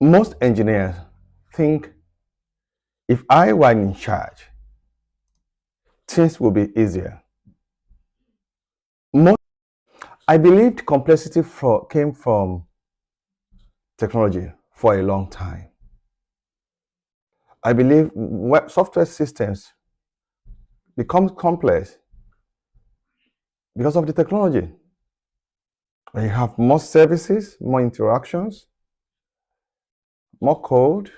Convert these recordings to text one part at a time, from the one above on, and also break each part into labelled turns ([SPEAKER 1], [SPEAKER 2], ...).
[SPEAKER 1] Most engineers think if I were in charge, things will be easier. Most, I believed complexity came from technology for a long time. I believe software systems become complex because of the technology. When you have more services, more interactions, more code,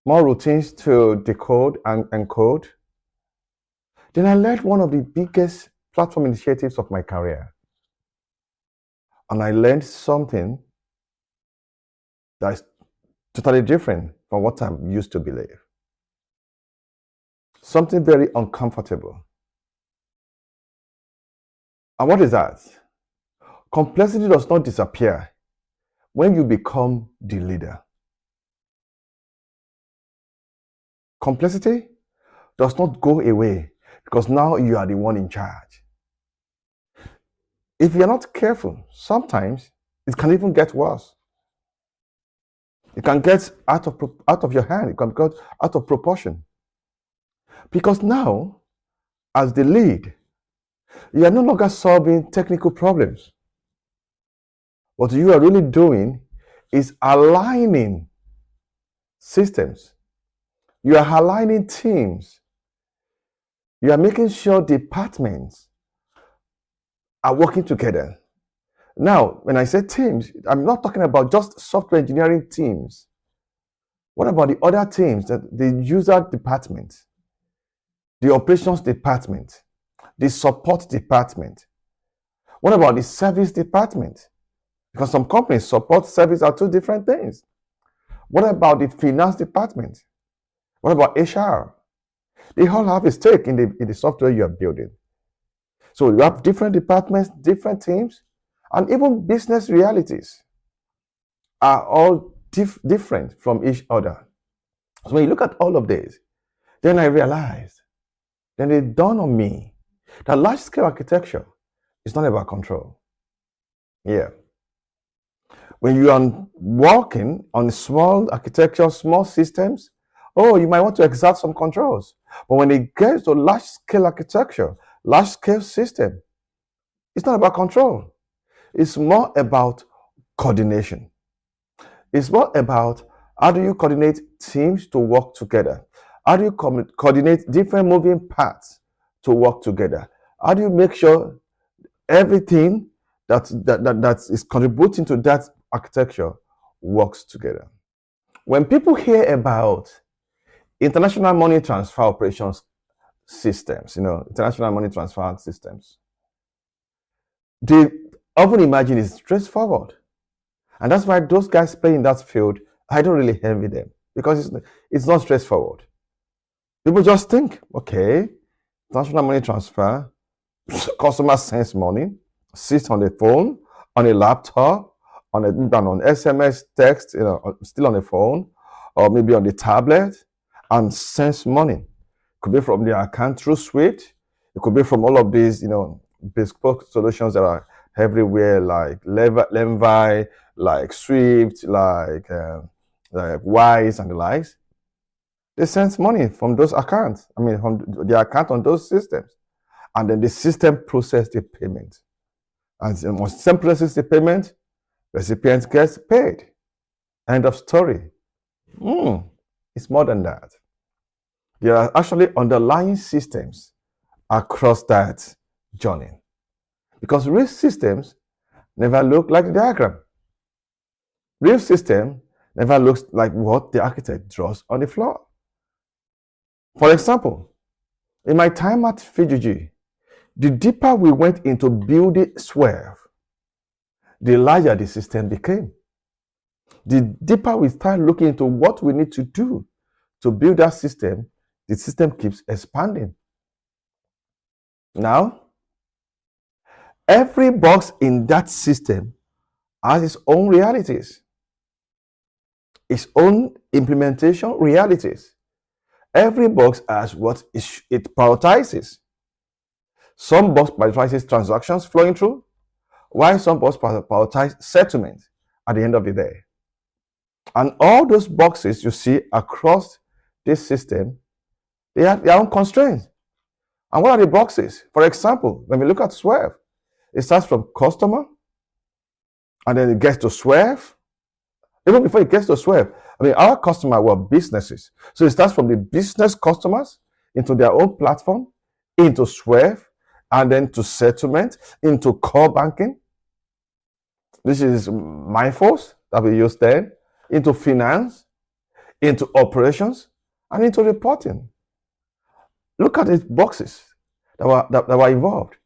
[SPEAKER 1] more routines to decode and encode. Then I led one of the biggest platform initiatives of my career. And I learned something that is totally different from what I'm used to believe. Something very uncomfortable. And what is that? Complexity does not disappear when you become the leader. Complexity does not go away because now you are the one in charge. If you're not careful, sometimes it can even get worse. It can get out of your hand. It can get out of proportion. Because now, as the lead, you are no longer solving technical problems. What you are really doing is aligning systems. You are aligning teams. You are making sure departments are working together. Now, when I say teams, I'm not talking about just software engineering teams. What about the other teams, the user department, the operations department, the support department? What about the service department? Because some companies, support, service are two different things. What about the finance department? What about HR? They all have a stake in the software you are building. So you have different departments, different teams, and even business realities are all different from each other. So when you look at all of this, then I realized, then it dawned on me that large-scale architecture is not about control. Yeah. When you are working on small architecture, small systems, oh, you might want to exert some controls. But when it gets to large-scale architecture, large-scale system, it's not about control. It's more about coordination. It's more about how do you coordinate teams to work together? How do you coordinate different moving parts to work together? How do you make sure everything that is contributing to that architecture works together? When people hear about international money transfer operations systems, international money transfer systems, they often imagine it's straightforward. And that's why those guys play in that field, I don't really envy them because it's not straightforward. People just think, okay, international money transfer, customer sends money, sits on the phone, on a laptop, on SMS text, still on the phone, or maybe on the tablet, and sends money. It could be from their account through Swift. It could be from all of these, bespoke solutions that are everywhere, like Levi, like Swift, like Wise and the likes. They send money from those accounts. From their account on those systems, and then the system processes the payment. And once the system processes the payment, recipient gets paid. End of story. It's more than that. There are actually underlying systems across that journey. Because real systems never look like the diagram. Real system never looks like what the architect draws on the floor. For example, in my time at Fiji, the deeper we went into building Swerve, the larger the system became. The deeper we start looking into what we need to do to build that system, the system keeps expanding. Now, every box in that system has its own realities, its own implementation realities. Every box has what it prioritizes. Some box prioritizes transactions flowing through, Why some boxes prioritize settlement at the end of the day. And all those boxes you see across this system, they have their own constraints. And what are the boxes? For example, when we look at Swerve, it starts from customer, and then it gets to Swerve. Even before it gets to Swerve, I mean, our customer were businesses. So it starts from the business customers into their own platform, into Swerve, and then to settlement, into core banking. This is Mindforce that we use then, into finance, into operations, and into reporting. Look at the boxes that were involved.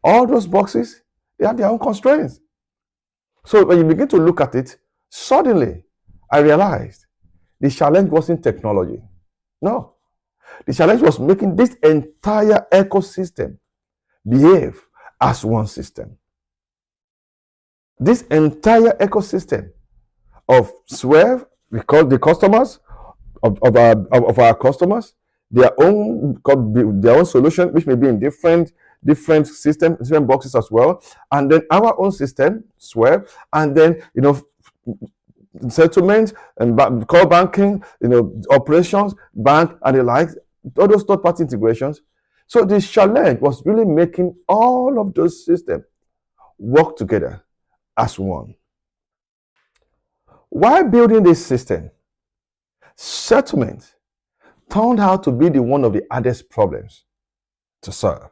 [SPEAKER 1] All those boxes, they have their own constraints. So when you begin to look at it, suddenly I realized the challenge wasn't technology. No. The challenge was making this entire ecosystem behave as one system. This entire ecosystem of Swerve, because the customers of our customers, their own solution, which may be in different systems, different boxes as well, and then our own system, Swerve, and then settlement and core banking, operations, bank, and the like, all those third-party integrations. So the challenge was really making all of those systems work together as one. While building this system, settlement turned out to be one of the hardest problems to solve.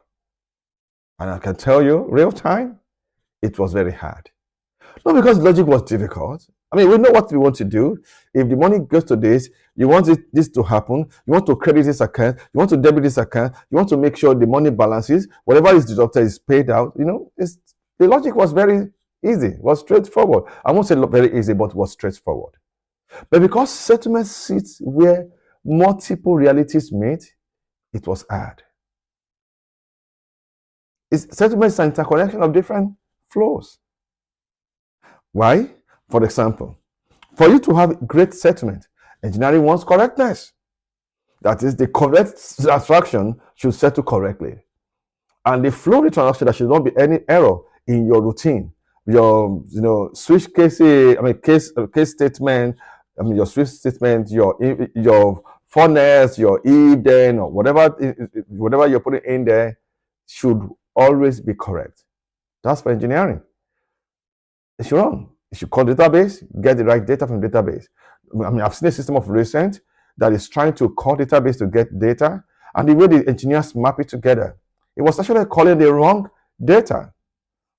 [SPEAKER 1] And I can tell you, real time, it was very hard. Not because logic was difficult. I mean, we know what we want to do. If the money goes to this, you want this to happen. You want to credit this account. You want to debit this account. You want to make sure the money balances. Whatever is deducted is paid out. The logic was very easy, was straightforward. I won't say very easy, but was straightforward. But because settlement sits where multiple realities meet, it was hard. Settlement is an interconnection of different flows. Why? For example, for you to have great settlement, engineering wants correctness. That is, the correct transaction should settle correctly. And the flow of the transaction, there should not be any error in your routine. Your switch case statement, your switch statement, your funnels, your if then, or whatever you're putting in there should always be correct. That's for engineering. It should run. You should call database, get the right data from database. I mean, I've seen a system of recent that is trying to call database to get data, and the way the engineers map it together, it was actually calling the wrong data.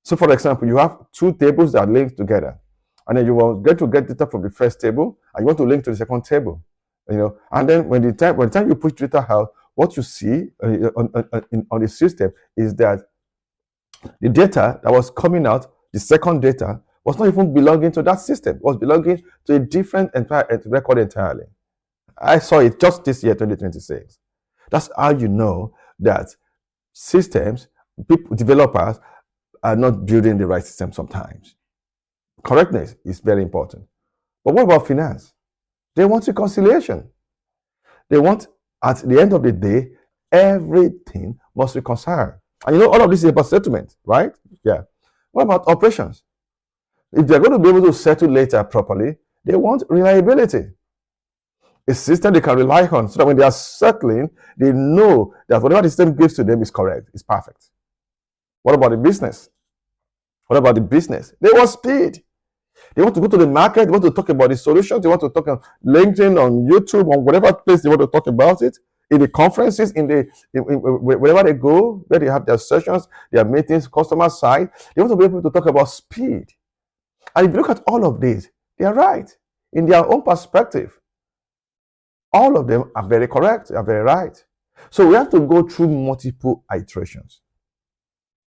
[SPEAKER 1] So, for example, you have two tables that are linked together, and then you want to get data from the first table, and you want to link to the second table. And then when the time you push data out, what you see on the system is that the data that was coming out, the second data, was not even belonging to that system. It was belonging to a different record entirely. I saw it just this year, 2026. That's how you know that systems, developers are not building the right system sometimes. Correctness is very important. But what about finance? They want reconciliation. They want, at the end of the day, everything must reconcile. And all of this is about settlement, right? Yeah. What about operations? If they're going to be able to settle later properly, they want reliability. A system they can rely on so that when they are settling, they know that whatever the system gives to them is correct, is perfect. What about the business? What about the business? They want speed. They want to go to the market. They want to talk about the solutions. They want to talk on LinkedIn, on YouTube, on whatever place they want to talk about it. In the conferences, wherever they go, where they have their sessions, their meetings, customer side, they want to be able to talk about speed. And if you look at all of these, they are right in their own perspective. All of them are very correct, are very right. So we have to go through multiple iterations.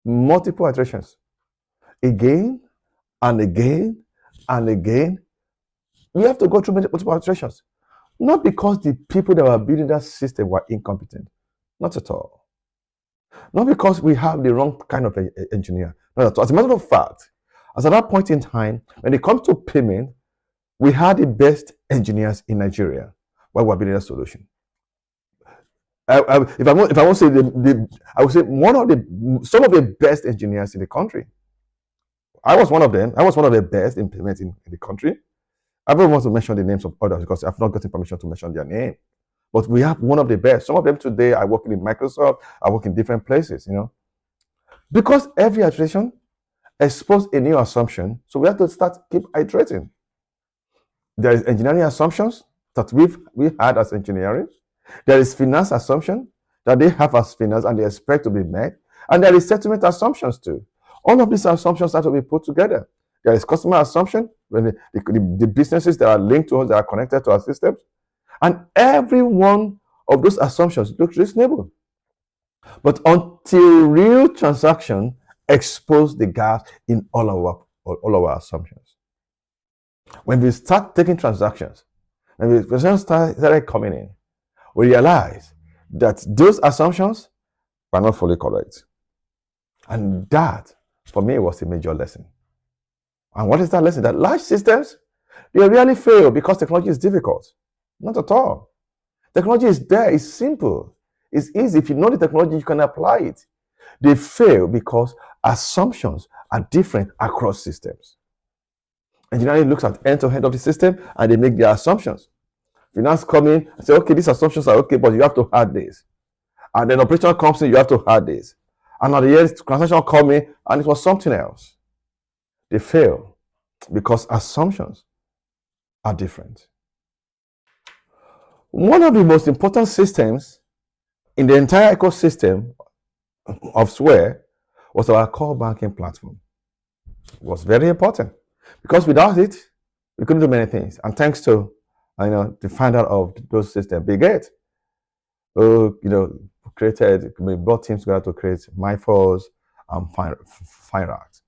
[SPEAKER 1] Multiple iterations. Again and again and again. We have to go through multiple iterations. Not because the people that were building that system were incompetent. Not at all. Not because we have the wrong kind of engineer. Not at all. As a matter of fact, as at that point in time, when it comes to payment, we had the best engineers in Nigeria while we were building a solution. If I want to say I would say some of the best engineers in the country I was one of them. I was one of the best implementing in the country. I don't want to mention the names of others because I've not gotten permission to mention their name. But we have one of the best. Some of them today are working in Microsoft, are working in different places, Because every iteration exposes a new assumption, so we have to keep iterating. There is engineering assumptions that we had as engineering. There is finance assumption that they have as finance and they expect to be met. And there is settlement assumptions too. All of these assumptions have to be put together. There is customer assumption, when the businesses that are linked to us, that are connected to our systems. And every one of those assumptions looks reasonable. But until real transaction expose the gaps in all of our assumptions. When we start taking transactions, when transactions started coming in, we realize that those assumptions were not fully correct. And that, for me, was a major lesson. And what is that lesson? That large systems, they really fail because technology is difficult. Not at all. Technology is there, it's simple, it's easy. If you know the technology, you can apply it. They fail because assumptions are different across systems. Engineering looks at end-to-end of the system and they make their assumptions. Finance come in and say, okay, these assumptions are okay, but you have to add this. And then operation comes in, you have to add this. And at the end, transaction come in and it was something else. They fail because assumptions are different. One of the most important systems in the entire ecosystem of Swerve was our core banking platform. It was very important because without it, we couldn't do many things. And thanks to the founder of those systems, Big Ed, who brought teams together to create MyForce and FineArt.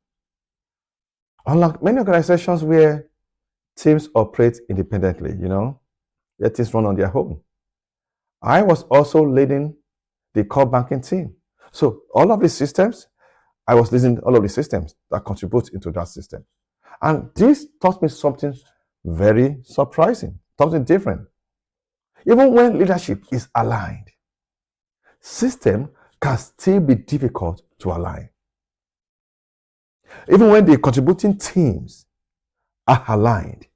[SPEAKER 1] Unlike many organizations where teams operate independently, let things run on their own. I was also leading the core banking team. So all of the systems, I was leading all of the systems that contribute into that system. And this taught me something very surprising, something different. Even when leadership is aligned, system can still be difficult to align. Even when the contributing teams are aligned,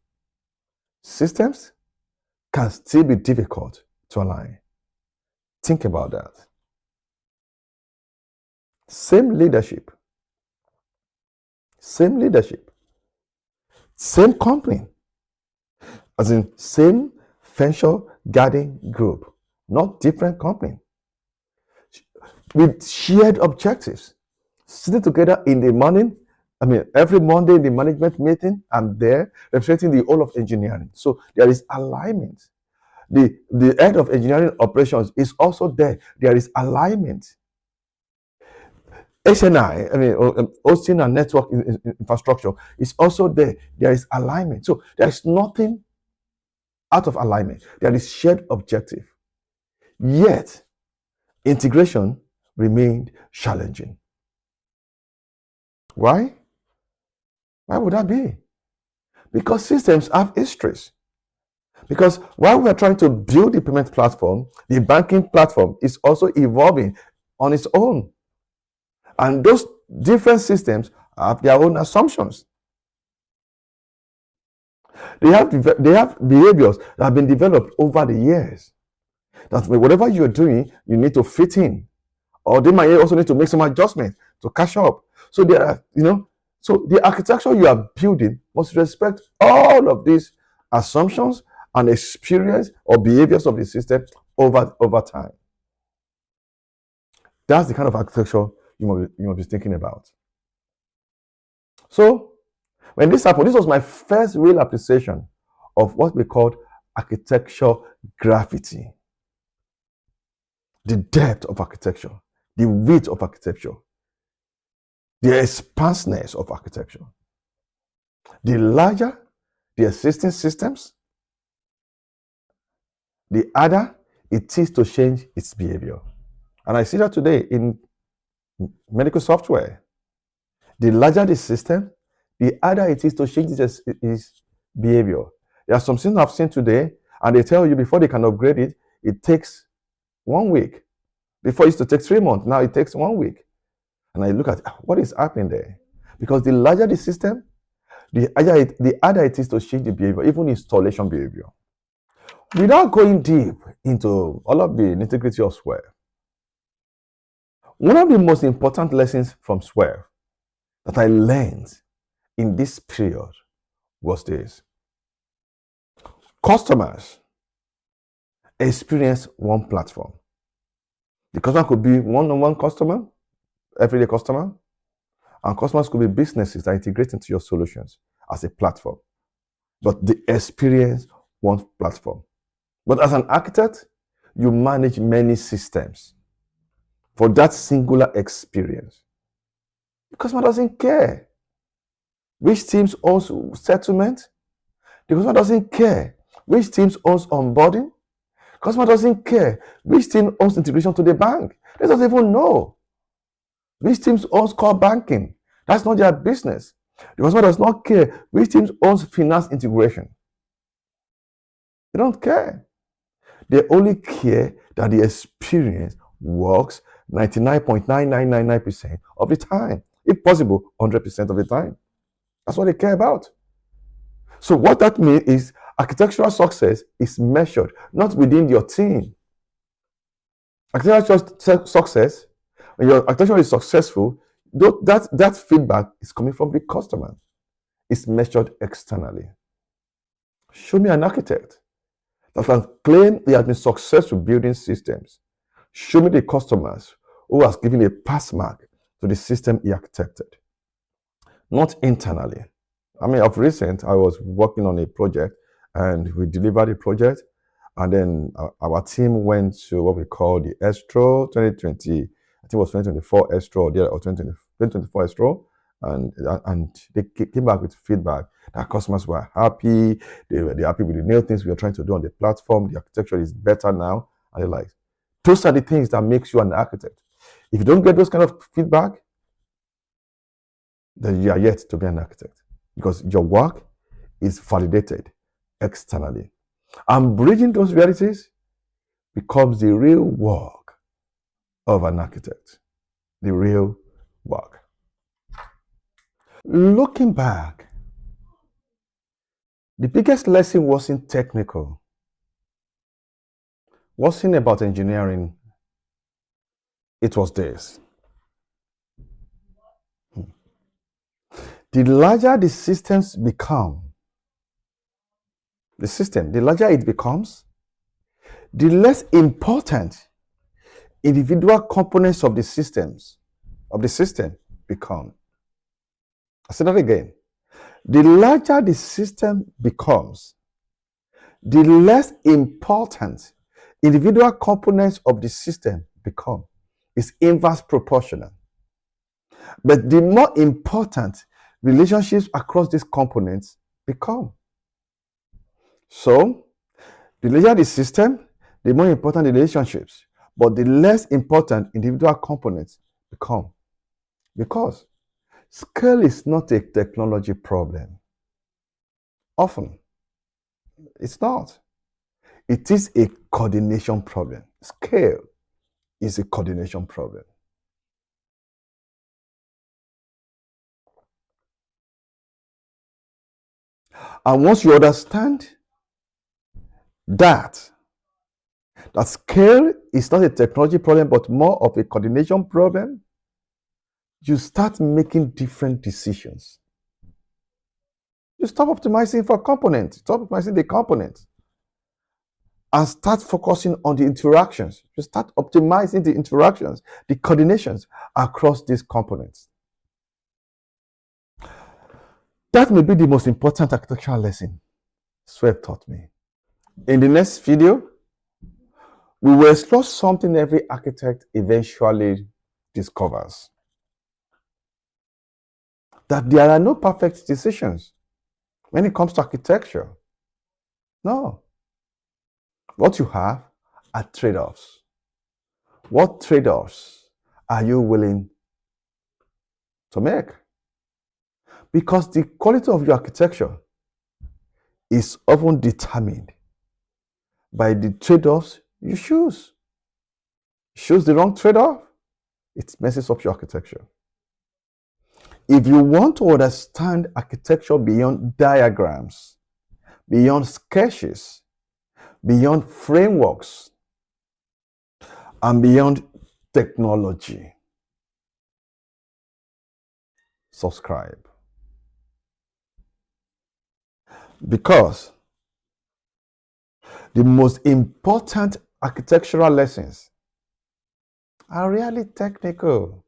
[SPEAKER 1] systems can still be difficult to align. Think about that. Same leadership, same company, as in same venture guiding group, not different company, with shared objectives, sitting together in the morning. Every Monday in the management meeting, I'm there representing the whole of engineering. So there is alignment. The head of engineering operations is also there. There is alignment. HNI, hosting and network infrastructure is also there. There is alignment. So there is nothing out of alignment. There is shared objective. Yet, integration remained challenging. Why? Why would that be? Because systems have histories. Because while we are trying to build the payment platform, the banking platform is also evolving on its own. And those different systems have their own assumptions. They have behaviors that have been developed over the years. That whatever you're doing, you need to fit in. Or they might also need to make some adjustments to catch up. So there are, so the architecture you are building must respect all of these assumptions and experience or behaviors of the system over time. That's the kind of architecture you must be thinking about. So when this happened, this was my first real appreciation of what we called architecture gravity. The depth of architecture, the width of architecture, the expansiveness of architecture. The larger the existing systems, the harder it is to change its behavior. And I see that today in medical software. The larger the system, the harder it is to change its behavior. There are some things I've seen today, and they tell you before they can upgrade it, it takes 1 week. Before it used to take 3 months, now it takes 1 week. And I look at what is happening there. Because the larger the system, the harder it is to change the behavior, even installation behavior. Without going deep into all of the nitty-gritty of Swerve, one of the most important lessons from Swerve that I learned in this period was this. Customers experience one platform. The customer could be one-on-one customer, everyday customer, and customers could be businesses that integrate into your solutions as a platform. But they experience one platform. But as an architect, you manage many systems for that singular experience. The customer doesn't care which teams owns settlement. The customer doesn't care which teams owns onboarding. The customer doesn't care which team owns integration to the bank. They doesn't even know which teams owns core banking. That's not their business. The customer does not care which teams owns finance integration. They don't care. They only care that the experience works 99.9999% of the time. If possible, 100% of the time. That's what they care about. So what that means is architectural success is measured not within your team. Architectural success, when your architecture is successful, that feedback is coming from the customer. It's measured externally. Show me an architect that can claim he has been successful building systems. Show me the customers who has given a pass mark to the system he architected. Not internally. I mean, of recent, I was working on a project and we delivered the project, and then our team went to what we call the Estro 2020. I think it was 2024 Estro or 2024 Estro, and they came back with feedback that customers were happy. They're happy with the new things we are trying to do on the platform. The architecture is better now, and they're like, those are the things that makes you an architect. If you don't get those kind of feedback, then you are yet to be an architect, because your work is validated externally. And bridging those realities becomes the real work of an architect. The real work. Looking back, the biggest lesson wasn't technical, wasn't about engineering. It was this. The larger the systems become, the larger it becomes, the less important individual components of the system become. I say that again. The larger the system becomes, the less important individual components of the system become. It's inverse proportional. But the more important relationships across these components become. So, the larger the system, the more important the relationships, but the less important individual components become. Because scale is not a technology problem. Often, it's not. It is a coordination problem. Scale is a coordination problem. And once you understand that scale is not a technology problem, but more of a coordination problem, you start making different decisions. You stop optimizing for components, stop optimizing the components, and start focusing on the interactions. You start optimizing the interactions, the coordinations across these components. That may be the most important architectural lesson Swerve taught me. In the next video, we will explore something every architect eventually discovers. That there are no perfect decisions when it comes to architecture. No. What you have are trade-offs. What trade-offs are you willing to make? Because the quality of your architecture is often determined by the trade-offs you choose. Choose the wrong trade-off, it messes up your architecture. If you want to understand architecture beyond diagrams, beyond sketches, beyond frameworks, and beyond technology, subscribe. Because the most important architectural lessons are really technical.